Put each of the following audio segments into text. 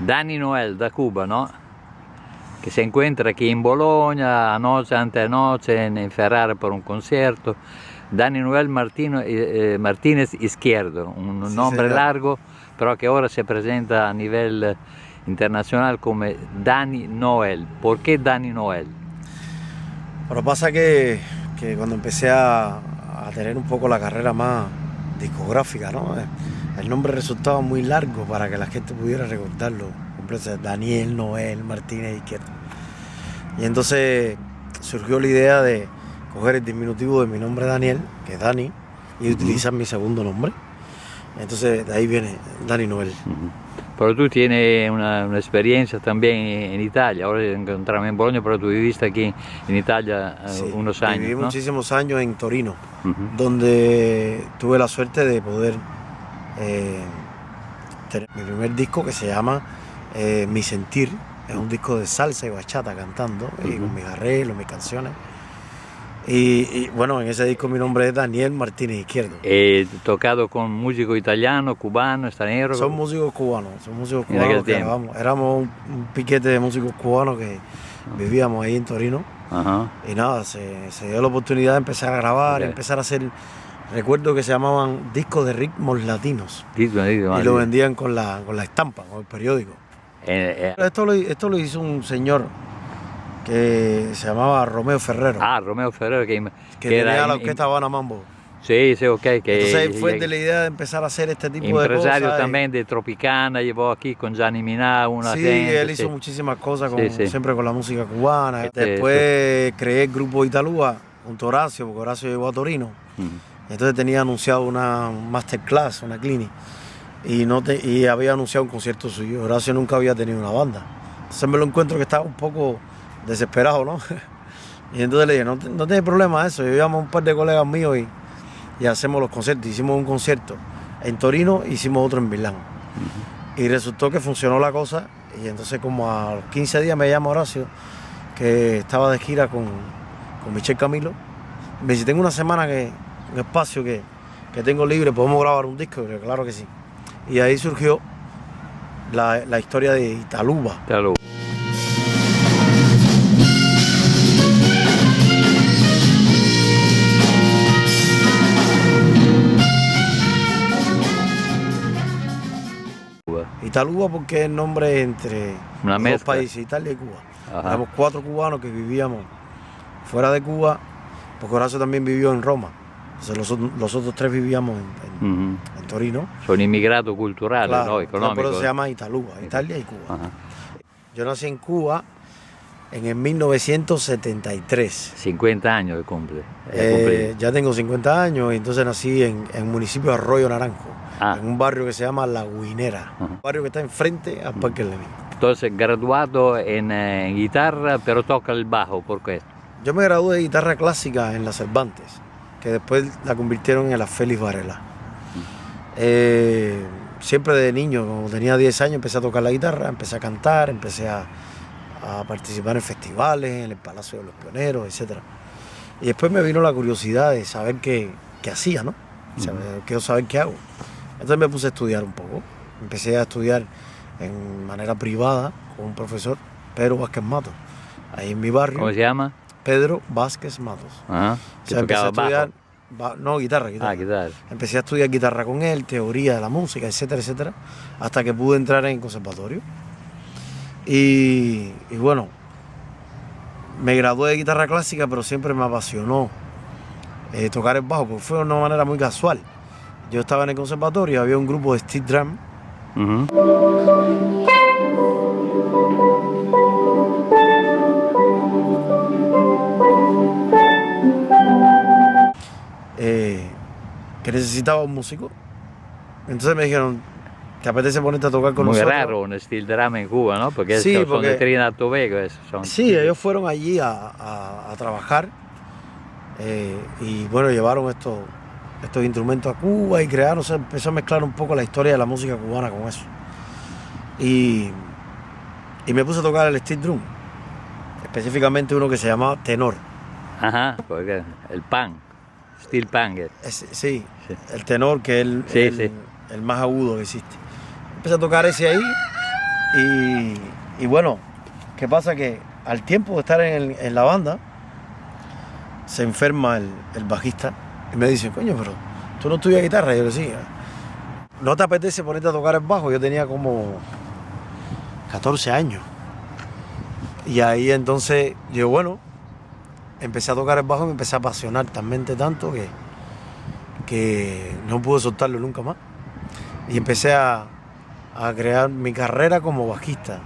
Dani Noel da Cuba, ¿no? Que se encuentra aquí en Bologna, anoche, antenoche, en Ferrara por un concierto. Dani Noel Martínez Izquierdo, un Sí, nombre señor. largo, pero que ahora se presenta a nivel internacional como Dani Noel. ¿Por qué Dani Noel? Pero pasa que cuando empecé a tener un poco la carrera más discográfica, ¿no? El nombre resultaba muy largo para que la gente pudiera recordarlo. Daniel Noel Martínez Izquierdo. Y entonces surgió la idea de coger el diminutivo de mi nombre Daniel, que es Dani, y utilizar mi segundo nombre. Entonces de ahí viene Dani Noel. Pero tú tienes una experiencia también en Italia, ahora encontramos en Bologna, pero tú viviste aquí en Italia Sí, unos años, viví ¿no? muchísimos años en Torino, donde tuve la suerte de poder tener mi primer disco, que se llama Mi Sentir. Es un disco de salsa y bachata cantando, y con mis arreglos, mis canciones. Y bueno, en ese disco mi nombre es Daniel Martínez Izquierdo. He tocado con músicos italianos, cubanos, extranjeros. Son músicos cubanos En aquel que tiempo. éramos un piquete de músicos cubanos que vivíamos ahí en Torino. Ajá. Y nada, se dio la oportunidad de empezar a grabar, Ok. empezar a hacer, recuerdo que se llamaban discos de ritmos latinos. Ditto, Y lo vendían con la estampa, con el periódico. Esto lo hizo un señor que se llamaba Romeo Ferrero, Romeo Ferrero, que que era tenía la orquesta Habana Mambo. sí, sí, ok. Entonces él fue de la idea de empezar a hacer este tipo de Empresario cosas. también de Tropicana, llevó aquí con Gianni Minà una Sí, gente. él hizo muchísimas cosas, Sí. siempre con la música cubana. Este- Después creé el grupo Italúa junto a Horacio, porque Horacio llegó a Torino. Entonces tenía anunciado una masterclass, una clinic, y había anunciado un concierto suyo. Horacio nunca había tenido una banda. Entonces me lo encuentro que estaba un poco desesperado, ¿no? Y entonces le dije, no tienes problema eso. Yo llamo a un par de colegas míos y hacemos los conciertos. Hicimos un concierto en Torino, hicimos otro en Milán. Y resultó que funcionó la cosa. Y entonces como a los 15 días me llama Horacio, que estaba de gira con Michel Camilo. Me dice, tengo una semana un espacio que tengo libre, ¿podemos grabar un disco? Y yo, claro que sí. Y ahí surgió la historia de Italuba. Claro. Italuba porque es el nombre entre Una los dos mezcla. países, Italia y Cuba. Ajá. Éramos 4 cubanos que vivíamos fuera de Cuba, porque Horacio también vivió en Roma. Entonces los otros 3 vivíamos en Torino. Son inmigrados culturales, Claro, ¿no? Económicos. por eso se llama Italuba, Italia y Cuba. Ajá. Yo nací en Cuba en el 1973. 50 años de cumple. Ya tengo 50 años y entonces nací en el municipio de Arroyo Naranjo, en un barrio que se llama La Guinera, un barrio que está enfrente al Parque Lenin. Entonces, graduado en guitarra, pero toca el bajo, ¿por qué? Yo me gradué de guitarra clásica en la Cervantes, que después la convirtieron en la Félix Varela. Siempre de niño, cuando tenía 10 años, empecé a tocar la guitarra, empecé a cantar, empecé a participar en festivales, en el Palacio de los Pioneros, etc. Y después me vino la curiosidad de saber qué hacía, ¿no? Quiero saber qué hago. Entonces me puse a estudiar un poco. Empecé a estudiar en manera privada con un profesor, Pedro Vázquez Matos, ahí en mi barrio. ¿Cómo se llama? Pedro Vázquez Matos. Ajá. O sea, empecé a estudiar, guitarra. Guitarra. Empecé a estudiar guitarra con él, teoría de la música, etcétera, etcétera, hasta que pude entrar en el conservatorio. Y bueno, me gradué de guitarra clásica, pero siempre me apasionó tocar el bajo, porque fue de una manera muy casual. Yo estaba en el conservatorio, había un grupo de steel drum. Que necesitaba un músico. Entonces me dijeron, ¿te apetece ponerte a tocar con Muy nosotros? raro un steel drum en Cuba, ¿no? Porque, Sí, son porque- de Trinidad y Tobago. Sí, ellos fueron allí a trabajar y bueno, llevaron estos instrumentos a Cuba y crearon, se empezó a mezclar un poco la historia de la música cubana con eso. Y me puse a tocar el steel drum, específicamente uno que se llamaba tenor. Ajá, porque el pan, steel pan. Sí, el tenor, que es Sí. el más agudo que existe. Empecé a tocar ese ahí Y bueno, ¿qué pasa? Que al tiempo de estar en la banda, se enferma el bajista y me dice, coño, pero tú no estudias guitarra. Y yo le decía, ¿no te apetece ponerte a tocar el bajo? Yo tenía como 14 años. Y ahí entonces yo, bueno, empecé a tocar el bajo y me empecé a apasionar tanto que no pude soltarlo nunca más. Y empecé a crear mi carrera como bajista.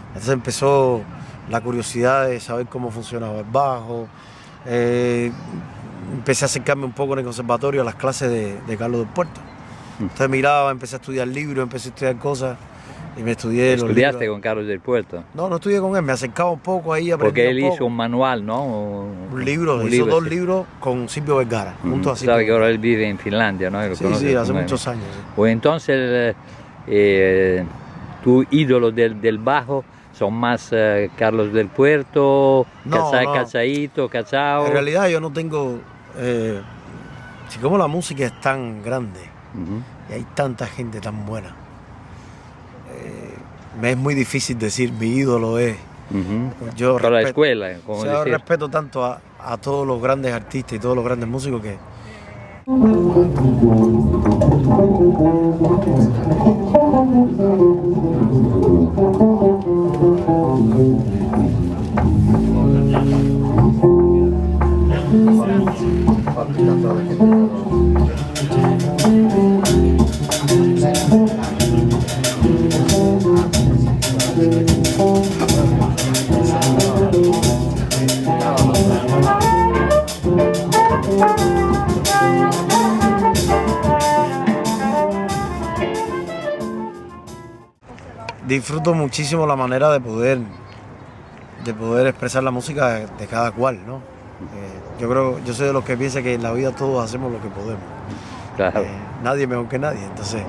Entonces empezó la curiosidad de saber cómo funcionaba el bajo. Empecé a acercarme un poco en el conservatorio a las clases de Carlos del Puerto. Entonces miraba, empecé a estudiar libros, empecé a estudiar cosas y me estudié los libros. ¿Estudiaste con Carlos del Puerto? No estudié con él, me acercaba un poco ahí, aprendí porque él un poco. hizo un manual, ¿no? Un libro, hizo dos libros con Silvio Vergara, junto a Silvio. Sabe que ahora él vive en Finlandia, ¿no? Sí, hace muchos años. Sí. Pues entonces, tu ídolo del bajo son más Carlos del Puerto, Cachaíto, Cachao. En realidad yo no tengo, si como la música es tan grande y hay tanta gente tan buena, me es muy difícil decir mi ídolo es. Yo respeto, la escuela, como yo respeto tanto a todos los grandes artistas y todos los grandes músicos que... Disfruto muchísimo la manera de poder expresar la música de cada cual, ¿no? Yo soy de los que piensa que en la vida todos hacemos lo que podemos. Claro. Nadie mejor que nadie, entonces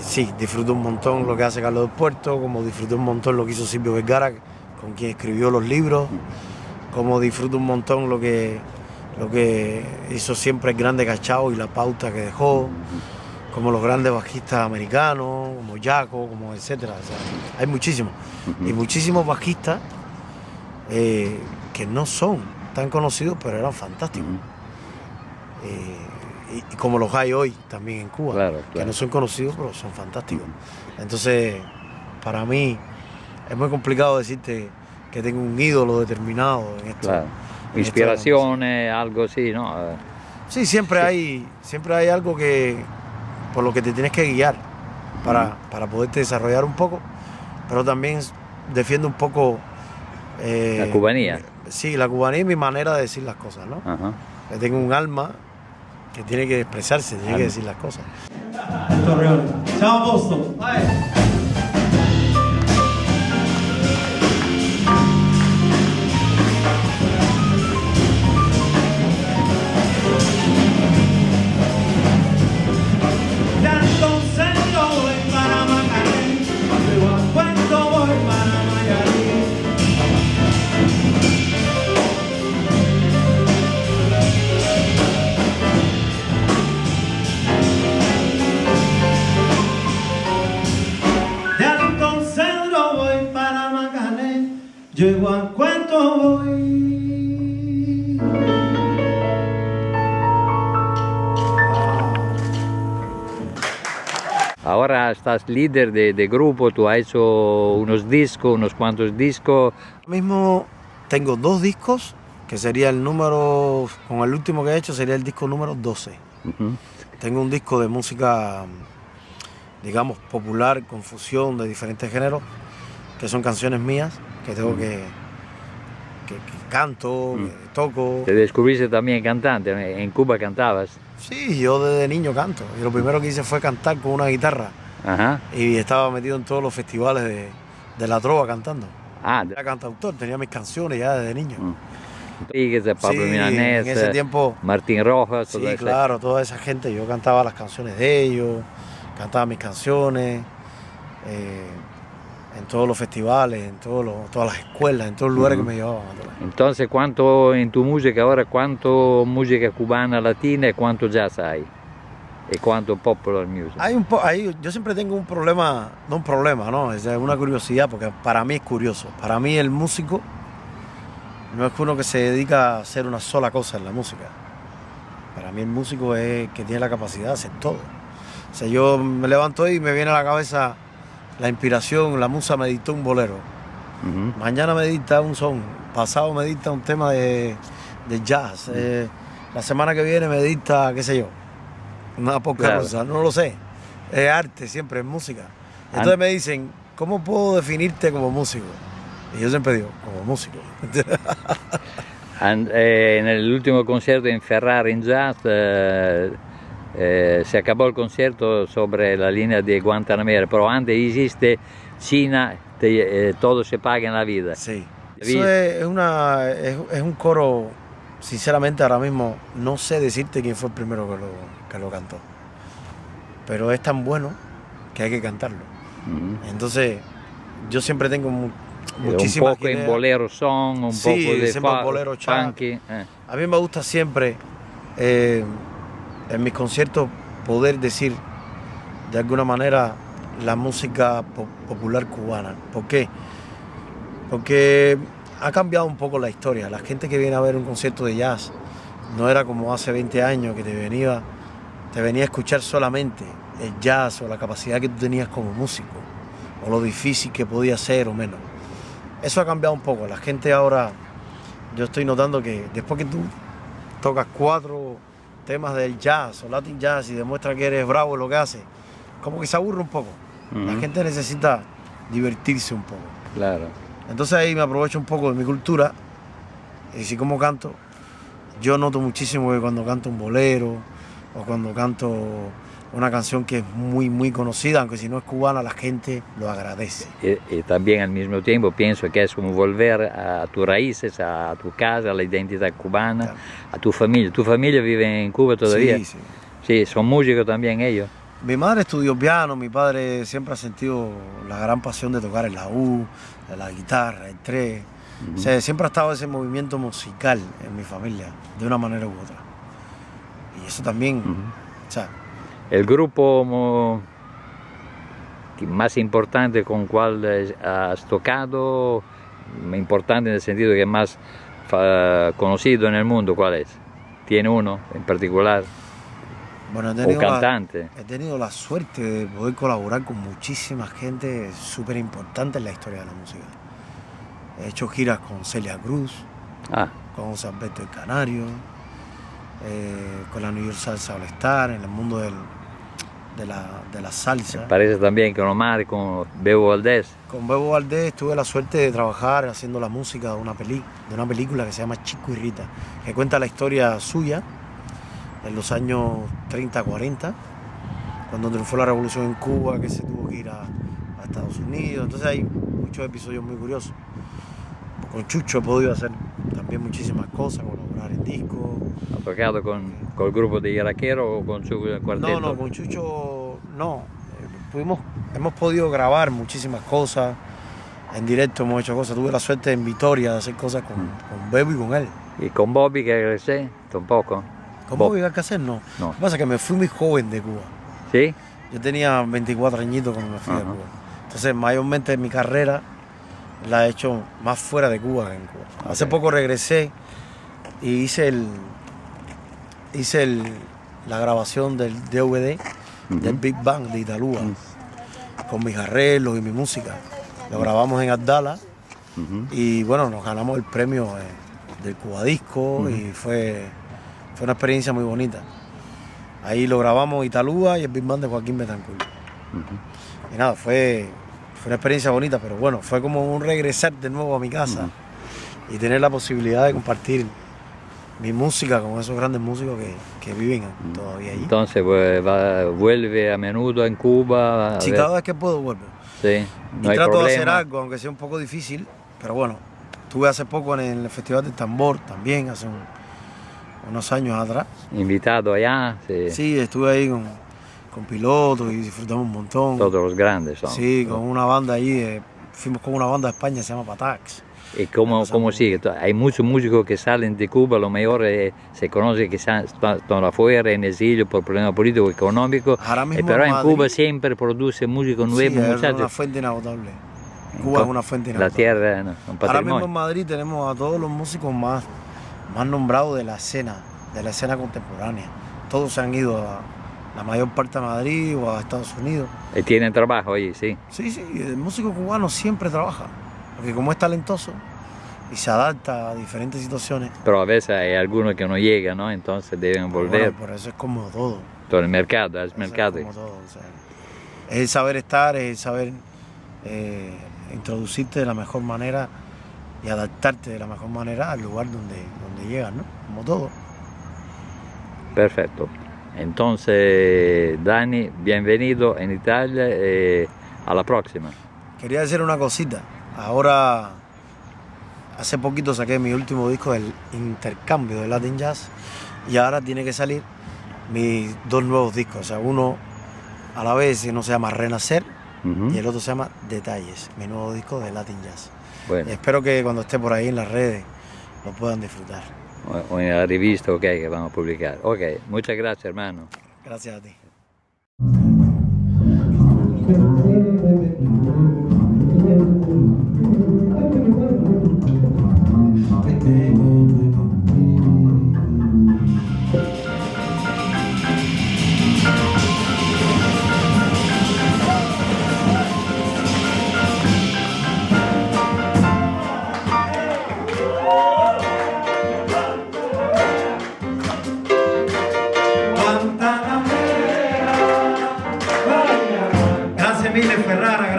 sí, disfruto un montón lo que hace Carlos del Puerto, como disfruto un montón lo que hizo Silvio Vergara, con quien escribió los libros, como disfruto un montón lo que hizo siempre el grande Cachao y la pauta que dejó, como los grandes bajistas americanos, como Jaco, como etcétera. O sea, hay muchísimos. Y muchísimos bajistas que no son tan conocidos, pero eran fantásticos. Y como los hay hoy también en Cuba, claro. Que no son conocidos, pero son fantásticos. Entonces, para mí, es muy complicado decirte que tengo un ídolo determinado en esto. Claro. Inspiraciones, algo así, ¿no? Sí, siempre hay algo por lo que te tienes que guiar para poderte desarrollar un poco, pero también defiendo un poco... la cubanía. Sí, la cubanía y mi manera de decir las cosas, ¿no? Que tengo un alma que tiene que expresarse, tiene que decir las cosas. Ciao a posto. Llego al cuento voy. Ahora estás líder de grupo, tú has hecho unos cuantos discos. Ahora mismo tengo 2 discos, que sería el número, con el último que he hecho sería el disco número 12. Tengo un disco de música, digamos, popular, con fusión de diferentes géneros, que son canciones mías, que tengo que canto, que toco. ¿Te descubriste también cantante? ¿En Cuba cantabas? Sí, yo desde niño canto. Y lo primero que hice fue cantar con una guitarra. Y estaba metido en todos los festivales de la trova cantando. Era cantautor, tenía mis canciones ya desde niño. Pablo Milanés, en ese tiempo, Martín Rojas. Sí, claro, toda esa gente. Yo cantaba las canciones de ellos, cantaba mis canciones. En todos los festivales, en todas las escuelas, en todos los lugares que me llevaban. Entonces, ¿cuánto en tu música ahora, cuánto música cubana, latina y cuánto jazz hay? e quanto popular music? Yo siempre tengo un problema, no un problema, ¿no? Es una curiosidad, porque para mí es curioso. Para mí el músico no es uno que se dedica a hacer una sola cosa en la música. Para mí el músico es que tiene la capacidad de hacer todo. O sea, yo me levanto y me viene a la cabeza la inspiración, la musa me dictó un bolero. Mañana me dicta un son, pasado me dicta un tema de jazz. La semana que viene me dicta, qué sé yo, una poca cosa, no lo sé. Es arte, siempre es música. Entonces me dicen, ¿cómo puedo definirte como músico? Y yo siempre digo, como músico. En el último concierto en Ferrari in Jazz se acabó el concierto sobre la línea de Guantanamera, pero antes hiciste China, todo se paga en la vida. Sí, eso es un coro, sinceramente ahora mismo no sé decirte quién fue el primero que lo cantó, pero es tan bueno que hay que cantarlo. Entonces yo siempre tengo muchísimas un poco ideas. En bolero son, un sí, poco de bolero funky. A mí me gusta siempre en mis conciertos poder decir de alguna manera la música popular cubana. ¿Por qué? Porque ha cambiado un poco la historia. La gente que viene a ver un concierto de jazz no era como hace 20 años que te venía a escuchar solamente el jazz o la capacidad que tú tenías como músico o lo difícil que podía ser o menos. Eso ha cambiado un poco. La gente ahora, yo estoy notando que después que tú tocas 4 temas del jazz o Latin jazz y demuestras que eres bravo en lo que haces, como que se aburre un poco. La gente necesita divertirse un poco. Claro. Entonces ahí me aprovecho un poco de mi cultura y si como canto, yo noto muchísimo que cuando canto un bolero o cuando canto una canción que es muy, muy conocida, aunque si no es cubana, la gente lo agradece. Y también al mismo tiempo pienso que es como volver a tus raíces, a tu casa, a la identidad cubana, claro. A tu familia. ¿Tu familia vive en Cuba todavía? Sí, sí. Sí, son músicos también ellos. Mi madre estudió piano, mi padre siempre ha sentido la gran pasión de tocar el laúd, la guitarra, el tres. O sea, siempre ha estado ese movimiento musical en mi familia, de una manera u otra. Y eso también, o sea, el grupo más importante con cual has tocado, importante en el sentido que es más conocido en el mundo, ¿cuál es? ¿Tiene uno en particular? Bueno, ¿O cantante? He tenido la suerte de poder colaborar con muchísima gente súper importante en la historia de la música. He hecho giras con Celia Cruz, con José Alberto el Canario, con la New York Salsa All Star, en el mundo de la salsa. Parece también que Omar con Bebo Valdés. Con Bebo Valdés tuve la suerte de trabajar haciendo la música de una película que se llama Chico y Rita, que cuenta la historia suya en los años 30-40, cuando triunfó la revolución en Cuba, que se tuvo que ir a Estados Unidos. Entonces hay muchos episodios muy curiosos. Con Chucho he podido hacer también muchísimas cosas, colaborar en discos. ¿Ha tocado con el grupo de Iraquero o con su cuarteto? No, con Chucho no. Hemos podido grabar muchísimas cosas. En directo hemos hecho cosas. Tuve la suerte en Vitoria de hacer cosas con Bebo y con él. ¿Y con Bobby que regresé? Tampoco. ¿Con Bobby Alcácer? No. Lo que pasa es que me fui muy joven de Cuba. ¿Sí? Yo tenía 24 añitos cuando me fui de Cuba. Entonces, mayormente mi carrera la he hecho más fuera de Cuba que en Cuba. Okay. Hace poco regresé y hice la grabación del DVD del Big Bang de Italúa con mis arreglos y mi música. Lo grabamos en Abdala y bueno, nos ganamos el premio del Cuba Disco y fue una experiencia muy bonita. Ahí lo grabamos Italúa y el Big Bang de Joaquín Betancourt. Y nada, fue una experiencia bonita, pero bueno, fue como un regresar de nuevo a mi casa y tener la posibilidad de compartir mi música con esos grandes músicos que viven todavía ahí. Entonces vuelve a menudo en Cuba. Sí, cada vez que puedo vuelvo. Sí, no y trato de hacer algo, aunque sea un poco difícil, pero bueno, estuve hace poco en el Festival del Tambor también, hace unos años atrás. ¿Invitado allá? Sí, sí, estuve ahí con pilotos y disfrutamos un montón. Todos los grandes son. Sí, con una banda ahí fuimos con una banda de España, se llama Patax. ¿Y cómo sigue? Hay muchos músicos que salen de Cuba, lo mejor se conoce que están afuera, en exilio por problemas políticos, económicos, Ahora mismo pero en Madrid, Cuba siempre produce músicos nuevos, sí, es muchachos. una fuente inagotable. Cuba es una fuente inagotable. La tierra, no, un Ahora patrimonio. mismo en Madrid tenemos a todos los músicos más nombrados de la escena contemporánea. Todos se han ido a la mayor parte de Madrid o a Estados Unidos. Y tienen trabajo ahí, sí. Sí, el músico cubano siempre trabaja, porque como es talentoso y se adapta a diferentes situaciones. Pero a veces hay algunos que no llegan, ¿no? Entonces deben volver. Bueno, por eso es como todo. Todo el mercado, es Eso mercado. es como todo, o sea, es el saber estar, es el saber introducirte de la mejor manera y adaptarte de la mejor manera al lugar donde llegas, ¿no? Como todo. Perfecto. Entonces, Dani, bienvenido en Italia. A la próxima. Quería decir una cosita. Ahora, hace poquito saqué mi último disco del intercambio de Latin Jazz y ahora tiene que salir mis dos nuevos discos. O sea, uno a la vez uno se llama Renacer y el otro se llama Detalles, mi nuevo disco de Latin Jazz. Bueno. Y espero que cuando esté por ahí en las redes lo puedan disfrutar. O en la revista, ok, que vamos a publicar. Ok, muchas gracias, hermano. Gracias a ti. Grazie mille Ferrara.